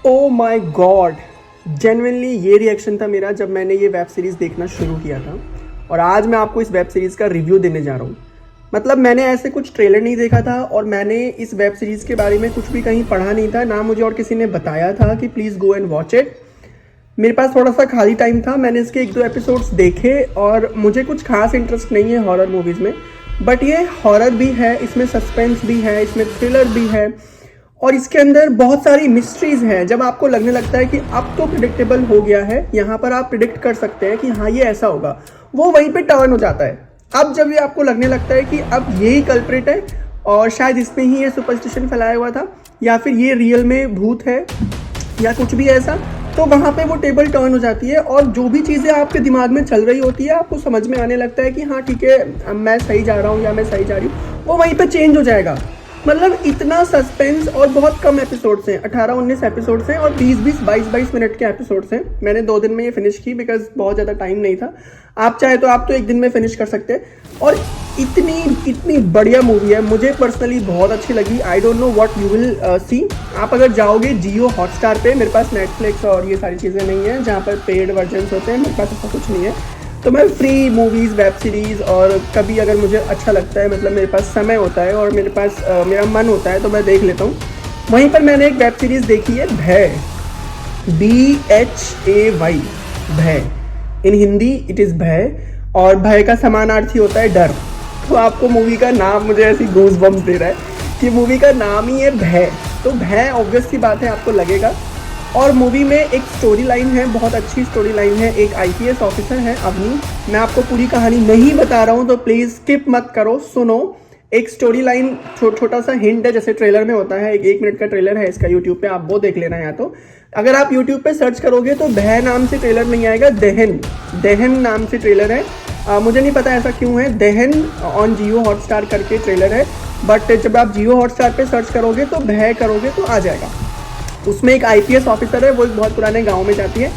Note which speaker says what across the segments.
Speaker 1: ओ माई God, genuinely ये reaction था मेरा जब मैंने ये वेब सीरीज़ देखना शुरू किया था। और आज मैं आपको इस वेब सीरीज़ का रिव्यू देने जा रहा हूँ। मतलब मैंने ऐसे कुछ ट्रेलर नहीं देखा था और मैंने इस वेब सीरीज़ के बारे में कुछ भी कहीं पढ़ा नहीं था, ना मुझे और किसी ने बताया था कि please go and watch it. मेरे पास थोड़ा सा खाली टाइम था, मैंने इसके 1-2 एपिसोड्स देखे और मुझे कुछ खास इंटरेस्ट नहीं है हॉरर मूवीज़ में, बट ये हॉरर भी है, इसमें सस्पेंस भी है, इसमें थ्रिलर भी है और इसके अंदर बहुत सारी मिस्ट्रीज़ हैं। जब आपको लगने लगता है कि अब तो प्रिडिक्टेबल हो गया है, यहाँ पर आप प्रिडिक्ट कर सकते हैं कि हाँ ये ऐसा होगा, वो वहीं पे टर्न हो जाता है। अब जब ये आपको लगने लगता है कि अब यही कल्प्रिट है और शायद इसने ही ये सुपरस्टिशन फैलाया हुआ था या फिर ये रियल में भूत है या कुछ भी ऐसा, तो वहाँ पे वो टेबल टर्न हो जाती है और जो भी चीज़ें आपके दिमाग में चल रही होती है आपको समझ में आने लगता है कि हाँ ठीक है मैं सही जा रहा हूँ या मैं सही जा रही हूँ, वो वहीं पे चेंज हो जाएगा। मतलब इतना सस्पेंस और बहुत कम एपिसोड्स हैं, 18-19 एपिसोड्स हैं और 20-20, 22-22 मिनट के एपिसोड्स हैं। मैंने 2 दिन में ये फिनिश की बिकॉज बहुत ज़्यादा टाइम नहीं था। आप चाहे तो आप तो 1 दिन में फिनिश कर सकते हैं। और इतनी बढ़िया मूवी है, मुझे पर्सनली बहुत अच्छी लगी। I don't know what you will see. आप अगर जाओगे जियो हॉटस्टार पे, मेरे पास नेटफ्लिक्स और ये सारी चीज़ें नहीं है जहाँ पर पेड वर्जन्स होते हैं, मेरे पास ऐसा कुछ नहीं है, तो मैं फ्री मूवीज़, वेब सीरीज़ और कभी अगर मुझे अच्छा लगता है, मतलब मेरे पास समय होता है और मेरे पास मेरा मन होता है तो मैं देख लेता हूँ। वहीं पर मैंने एक वेब सीरीज़ देखी है भय, BHAY, भय। इन हिंदी इट इज़ भय और भय का समानार्थी होता है डर। तो आपको मूवी का नाम मुझे ऐसी गूज बम्स दे रहा है कि मूवी का नाम ही है भय, तो भय ऑब्वियस सी बात है आपको लगेगा। और मूवी में एक स्टोरी लाइन है, बहुत अच्छी स्टोरी लाइन है। एक IPS ऑफिसर है अवनी, मैं आपको पूरी कहानी नहीं बता रहा हूँ तो प्लीज़ स्किप मत करो, सुनो। एक स्टोरी लाइन, छोटा सा हिंट है जैसे ट्रेलर में होता है। 1 मिनट का ट्रेलर है इसका यूट्यूब पे, आप वो देख लेना। या तो अगर आप यूट्यूब पे सर्च करोगे तो भय नाम से ट्रेलर नहीं आएगा, दहन नाम से ट्रेलर है। मुझे नहीं पता ऐसा क्यों है। दहन ऑन जियो हॉटस्टार करके ट्रेलर है, बट जब आप जियो हॉटस्टार पे सर्च करोगे तो भय करोगे तो आ जाएगा। उसमें एक IPS ऑफिसर है, वो एक बहुत पुराने गांव में जाती है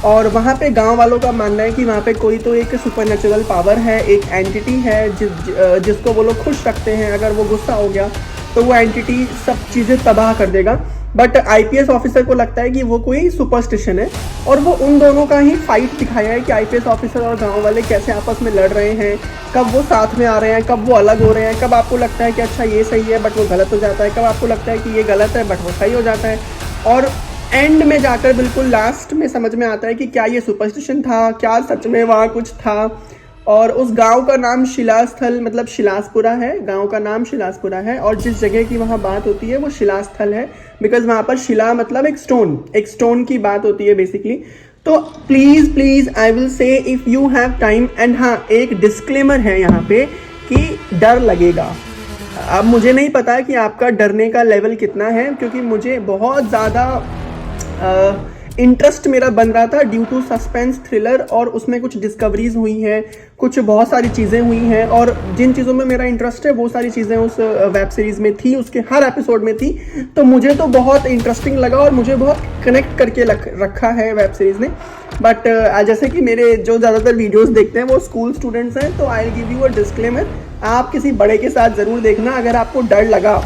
Speaker 1: और वहाँ पे गांव वालों का मानना है कि वहाँ पे कोई तो एक सुपरनेचुरल पावर है, एक एंटिटी है जिसको वो लोग खुश रखते हैं। अगर वो गुस्सा हो गया तो वो एंटिटी सब चीज़ें तबाह कर देगा। बट IPS ऑफिसर को लगता है कि वो कोई सुपरस्टिशन है और वो उन दोनों का ही फाइट दिखाया है कि IPS ऑफिसर और गांव वाले कैसे आपस में लड़ रहे हैं, कब वो साथ में आ रहे हैं, कब वो अलग हो रहे हैं, कब आपको लगता है कि अच्छा ये सही है बट वो गलत हो जाता है, कब आपको लगता है कि ये गलत है बट वो सही हो जाता है। और एंड में जाकर बिल्कुल लास्ट में समझ में आता है कि क्या ये सुपरस्टिशन था, क्या सच में वहाँ कुछ था। और उस गांव का नाम शिलास्थल, मतलब शिलासपुरा है, गांव का नाम शिलासपुरा है और जिस जगह की वहाँ बात होती है वो शिलास्थल है, बिकॉज वहाँ पर शिला मतलब एक स्टोन की बात होती है बेसिकली। तो please I will say if you have time, and हाँ एक डिस्क्लेमर है यहाँ पे कि डर लगेगा। अब मुझे नहीं पता कि आपका डरने का लेवल कितना है, क्योंकि मुझे बहुत ज़्यादा इंटरेस्ट मेरा बन रहा था ड्यू टू सस्पेंस थ्रिलर, और उसमें कुछ डिस्कवरीज हुई हैं, कुछ बहुत सारी चीज़ें हुई हैं और जिन चीज़ों में मेरा इंटरेस्ट है वो सारी चीज़ें उस वेब सीरीज़ में थी, उसके हर एपिसोड में थी। तो मुझे तो बहुत इंटरेस्टिंग लगा और मुझे बहुत कनेक्ट करके रखा है वेब सीरीज़ ने। बट जैसे कि मेरे जो ज़्यादातर वीडियोस देखते हैं वो स्कूल स्टूडेंट्स हैं, तो I will give you a disclaimer, आप किसी बड़े के साथ ज़रूर देखना। अगर आपको डर लगा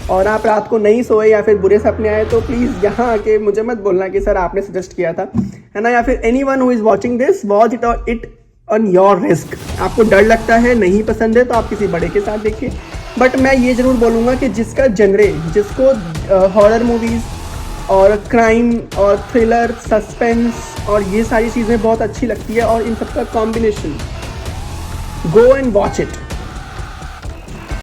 Speaker 1: और आप रात को नहीं सोए या फिर बुरे सपने आए तो प्लीज़ यहाँ आके मुझे मत बोलना कि सर आपने सजेस्ट किया था, है ना, या फिर anyone who is watching this watch it on your risk. आपको डर लगता है, नहीं पसंद है तो आप किसी बड़े के साथ देखिए। बट मैं ये ज़रूर बोलूँगा कि जिसका जनरे, जिसको हॉरर मूवीज़ और क्राइम और थ्रिलर, सस्पेंस और ये सारी चीज़ें बहुत अच्छी लगती है और इन सबका combination, go and watch it.